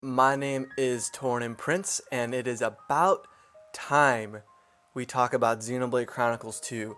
My name is TornanPrince, and it is about time we talk about Xenoblade Chronicles 2.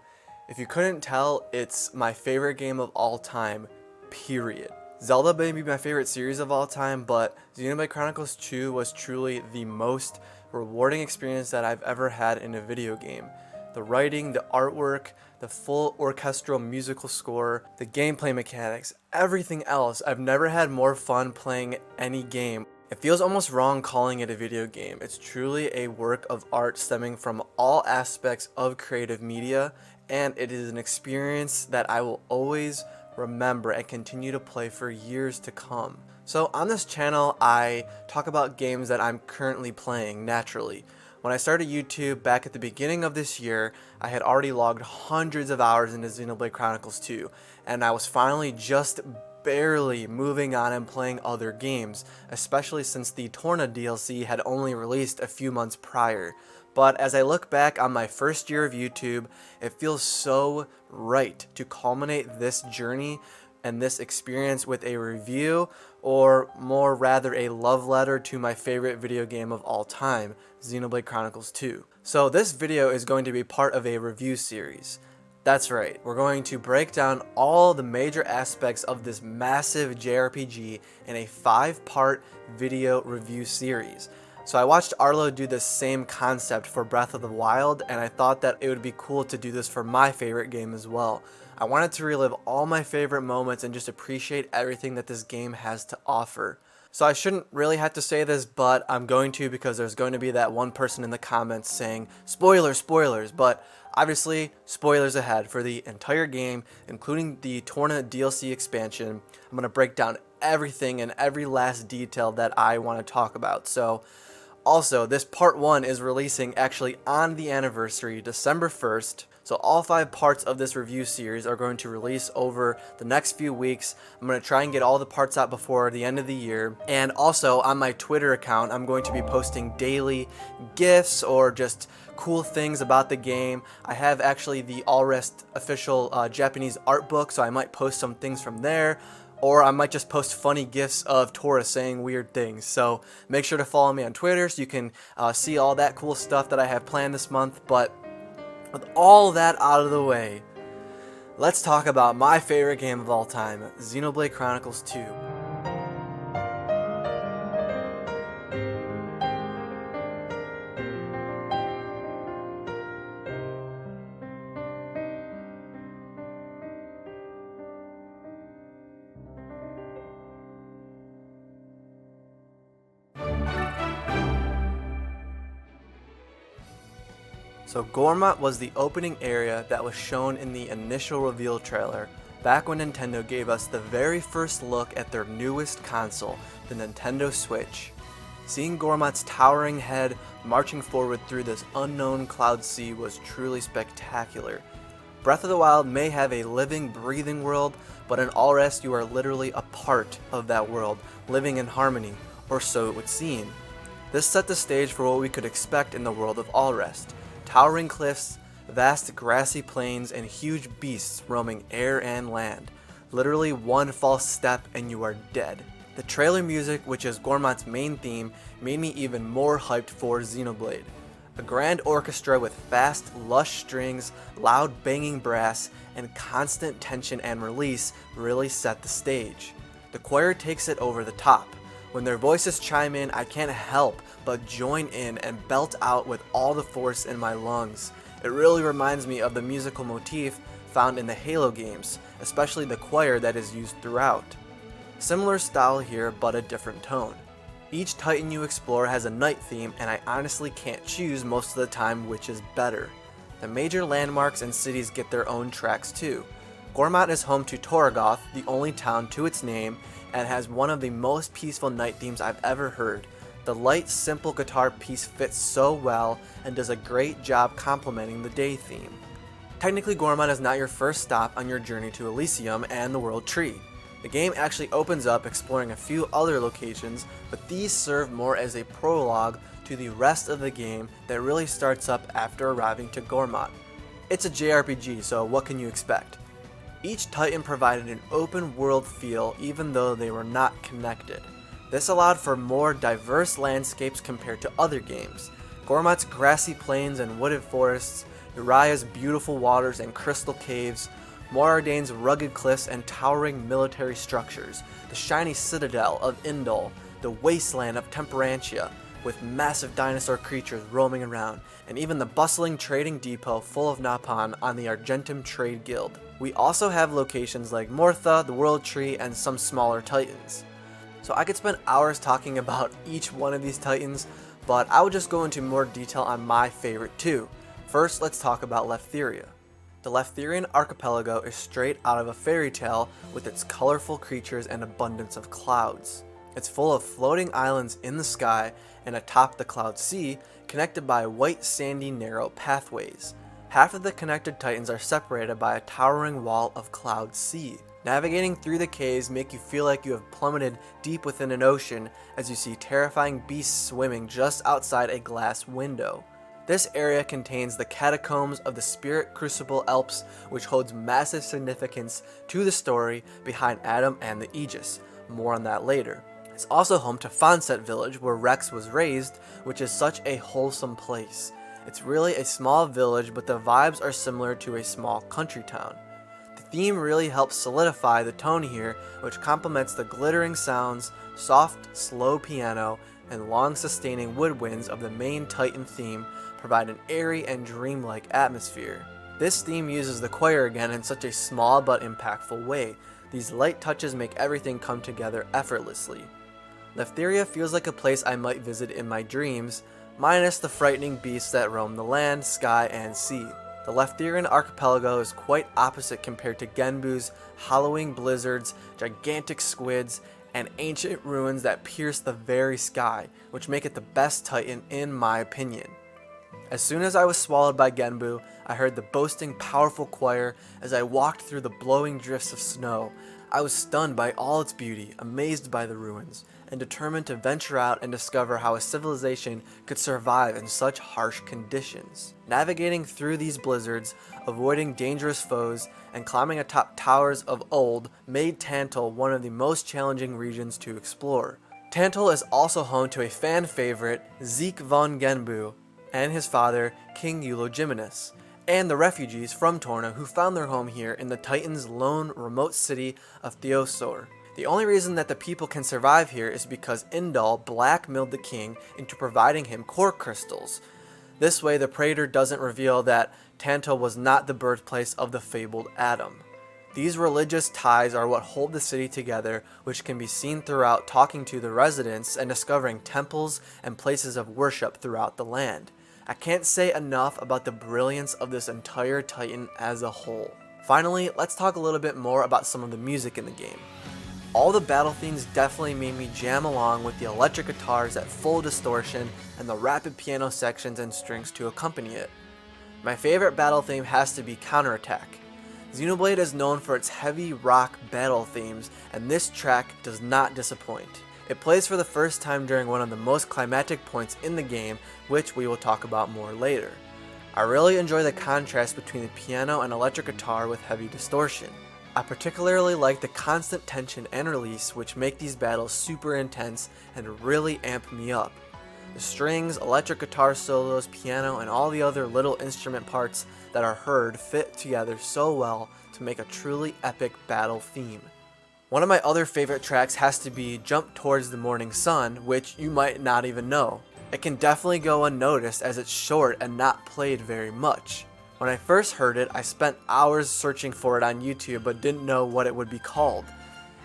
If you couldn't tell, it's my favorite game of all time, period. Zelda may be my favorite series of all time, but Xenoblade Chronicles 2 was truly the most rewarding experience that I've ever had in a video game. The writing, the artwork, the full orchestral musical score, the gameplay mechanics, everything else. I've never had more fun playing any game. It feels almost wrong calling it a video game. It's truly a work of art stemming from all aspects of creative media, and it is an experience that I will always remember and continue to play for years to come. So on this channel, I talk about games that I'm currently playing naturally. When I started YouTube back at the beginning of this year, I had already logged hundreds of hours into Xenoblade Chronicles 2, and I was finally just barely moving on and playing other games, especially since the Torna DLC had only released a few months prior. But as I look back on my first year of YouTube, it feels so right to culminate this journey and this experience with a review, or more rather a love letter to my favorite video game of all time, Xenoblade Chronicles 2. So this video is going to be part of a review series. That's right, we're going to break down all the major aspects of this massive JRPG in a 5-part video review series. So I watched Arlo do this same concept for Breath of the Wild, and I thought that it would be cool to do this for my favorite game as well. I wanted to relive all my favorite moments and just appreciate everything that this game has to offer. So I shouldn't really have to say this, but I'm going to, because there's going to be that one person in the comments saying, spoilers, spoilers, but obviously, spoilers ahead for the entire game, including the Torna DLC expansion. I'm going to break down everything and every last detail that I want to talk about. So, also, this part 1 is releasing actually on the anniversary, December 1st. So all 5 parts of this review series are going to release over the next few weeks. I'm going to try and get all the parts out before the end of the year. And also on my Twitter account, I'm going to be posting daily GIFs or just cool things about the game. I have actually the Alrest official Japanese art book, so I might post some things from there. Or I might just post funny gifs of Tora saying weird things. So make sure to follow me on Twitter so you can see all that cool stuff that I have planned this month. But with all that out of the way, let's talk about my favorite game of all time, Xenoblade Chronicles 2. So Gormat was the opening area that was shown in the initial reveal trailer, back when Nintendo gave us the very first look at their newest console, the Nintendo Switch. Seeing Gormat's towering head marching forward through this unknown cloud sea was truly spectacular. Breath of the Wild may have a living, breathing world, but in Alrest you are literally a part of that world, living in harmony, or so it would seem. This set the stage for what we could expect in the world of Alrest. Towering cliffs, vast grassy plains, and huge beasts roaming air and land. Literally one false step and you are dead. The trailer music, which is Gormat's main theme, made me even more hyped for Xenoblade. A grand orchestra with fast, lush strings, loud banging brass, and constant tension and release really set the stage. The choir takes it over the top. When their voices chime in, I can't help but join in and belt out with all the force in my lungs. It really reminds me of the musical motif found in the Halo games, especially the choir that is used throughout. Similar style here, but a different tone. Each Titan you explore has a night theme, and I honestly can't choose most of the time which is better. The major landmarks and cities get their own tracks too. Gormat is home to Torgoth, the only town to its name, and has one of the most peaceful night themes I've ever heard. The light, simple guitar piece fits so well and does a great job complementing the day theme. Technically, Gormat is not your first stop on your journey to Elysium and the World Tree. The game actually opens up exploring a few other locations, but these serve more as a prologue to the rest of the game that really starts up after arriving to Gormat. It's a JRPG, so what can you expect? Each Titan provided an open world feel even though they were not connected. This allowed for more diverse landscapes compared to other games. Gormot's grassy plains and wooded forests, Uriah's beautiful waters and crystal caves, Morardane's rugged cliffs and towering military structures, the shiny citadel of Indol, the wasteland of Temperantia, with massive dinosaur creatures roaming around, and even the bustling trading depot full of Napon on the Argentum Trade Guild. We also have locations like Mortha, the World Tree, and some smaller titans. So I could spend hours talking about each one of these titans, but I will just go into more detail on my favorite two. First, let's talk about Leftheria. The Leftherian archipelago is straight out of a fairy tale with its colorful creatures and abundance of clouds. It's full of floating islands in the sky and atop the cloud sea, connected by white sandy narrow pathways. Half of the connected titans are separated by a towering wall of cloud sea. Navigating through the caves make you feel like you have plummeted deep within an ocean as you see terrifying beasts swimming just outside a glass window. This area contains the catacombs of the Spirit Crucible Alps, which holds massive significance to the story behind Adam and the Aegis. More on that later. It's also home to Fonset Village, where Rex was raised, which is such a wholesome place. It's really a small village, but the vibes are similar to a small country town. The theme really helps solidify the tone here, which complements the glittering sounds, soft, slow piano, and long sustaining woodwinds of the main Titan theme provide an airy and dreamlike atmosphere. This theme uses the choir again in such a small but impactful way. These light touches make everything come together effortlessly. Leftheria feels like a place I might visit in my dreams, minus the frightening beasts that roam the land, sky, and sea. The Leftherian archipelago is quite opposite compared to Genbu's hollowing blizzards, gigantic squids, and ancient ruins that pierce the very sky, which make it the best Titan in my opinion. As soon as I was swallowed by Genbu, I heard the boasting powerful choir as I walked through the blowing drifts of snow. I was stunned by all its beauty, amazed by the ruins, and determined to venture out and discover how a civilization could survive in such harsh conditions. Navigating through these blizzards, avoiding dangerous foes, and climbing atop towers of old made Tantal one of the most challenging regions to explore. Tantal is also home to a fan favorite, Zeke von Genbu, and his father, King Eulogimenus, and the refugees from Torna who found their home here in the Titan's lone remote city of Theosor. The only reason that the people can survive here is because Indal blackmailed the king into providing him core crystals. This way the Praetor doesn't reveal that Tantal was not the birthplace of the fabled Adam. These religious ties are what hold the city together, which can be seen throughout talking to the residents and discovering temples and places of worship throughout the land. I can't say enough about the brilliance of this entire Titan as a whole. Finally, let's talk a little bit more about some of the music in the game. All the battle themes definitely made me jam along with the electric guitars at full distortion and the rapid piano sections and strings to accompany it. My favorite battle theme has to be Counterattack. Xenoblade is known for its heavy rock battle themes, and this track does not disappoint. It plays for the first time during one of the most climactic points in the game, which we will talk about more later. I really enjoy the contrast between the piano and electric guitar with heavy distortion. I particularly like the constant tension and release, which make these battles super intense and really amp me up. The strings, electric guitar solos, piano, and all the other little instrument parts that are heard fit together so well to make a truly epic battle theme. One of my other favorite tracks has to be Jump Towards the Morning Sun, which you might not even know. It can definitely go unnoticed as it's short and not played very much. When I first heard it, I spent hours searching for it on YouTube but didn't know what it would be called.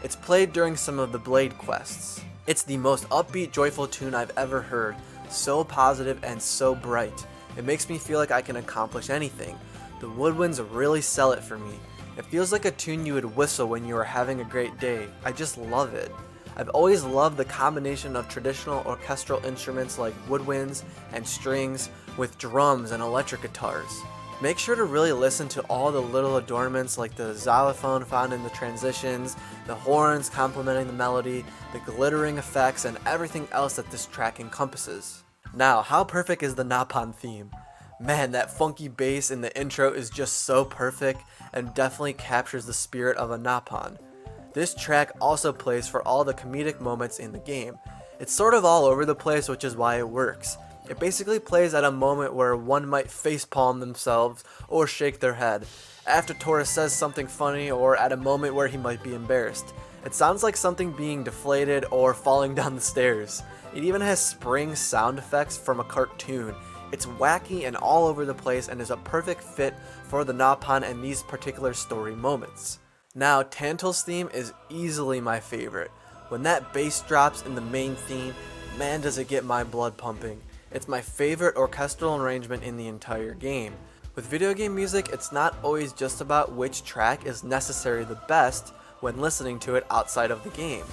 It's played during some of the Blade quests. It's the most upbeat, joyful tune I've ever heard, so positive and so bright. It makes me feel like I can accomplish anything. The woodwinds really sell it for me. It feels like a tune you would whistle when you are having a great day. I just love it. I've always loved the combination of traditional orchestral instruments like woodwinds and strings with drums and electric guitars. Make sure to really listen to all the little adornments like the xylophone found in the transitions, the horns complementing the melody, the glittering effects, and everything else that this track encompasses. Now, how perfect is the Napon theme? Man, that funky bass in the intro is just so perfect and definitely captures the spirit of a Napon. This track also plays for all the comedic moments in the game. It's sort of all over the place, which is why it works. It basically plays at a moment where one might facepalm themselves or shake their head, after Tora says something funny, or at a moment where he might be embarrassed. It sounds like something being deflated or falling down the stairs. It even has spring sound effects from a cartoon. It's wacky and all over the place and is a perfect fit for the Nopon and these particular story moments. Now, Tantal's theme is easily my favorite. When that bass drops in the main theme, man does it get my blood pumping. It's my favorite orchestral arrangement in the entire game. With video game music, it's not always just about which track is necessarily the best when listening to it outside of the game.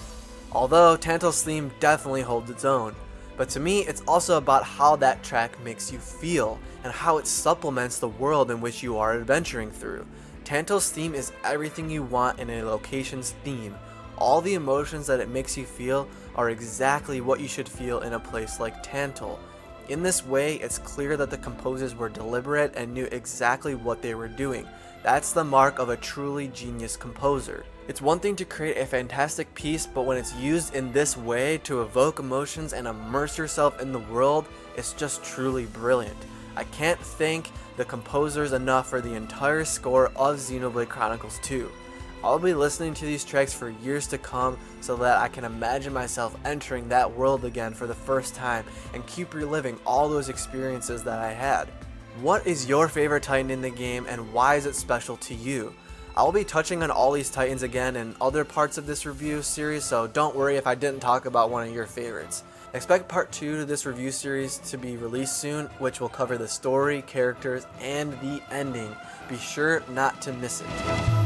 Although Tantal's theme definitely holds its own. But to me, it's also about how that track makes you feel and how it supplements the world in which you are adventuring through. Tantal's theme is everything you want in a location's theme. All the emotions that it makes you feel are exactly what you should feel in a place like Tantal. In this way, it's clear that the composers were deliberate and knew exactly what they were doing. That's the mark of a truly genius composer. It's one thing to create a fantastic piece, but when it's used in this way to evoke emotions and immerse yourself in the world, it's just truly brilliant. I can't thank the composers enough for the entire score of Xenoblade Chronicles 2. I'll be listening to these tracks for years to come so that I can imagine myself entering that world again for the first time and keep reliving all those experiences that I had. What is your favorite Titan in the game and why is it special to you? I'll be touching on all these Titans again in other parts of this review series, so don't worry if I didn't talk about one of your favorites. Expect part 2 to this review series to be released soon, which will cover the story, characters, and the ending. Be sure not to miss it.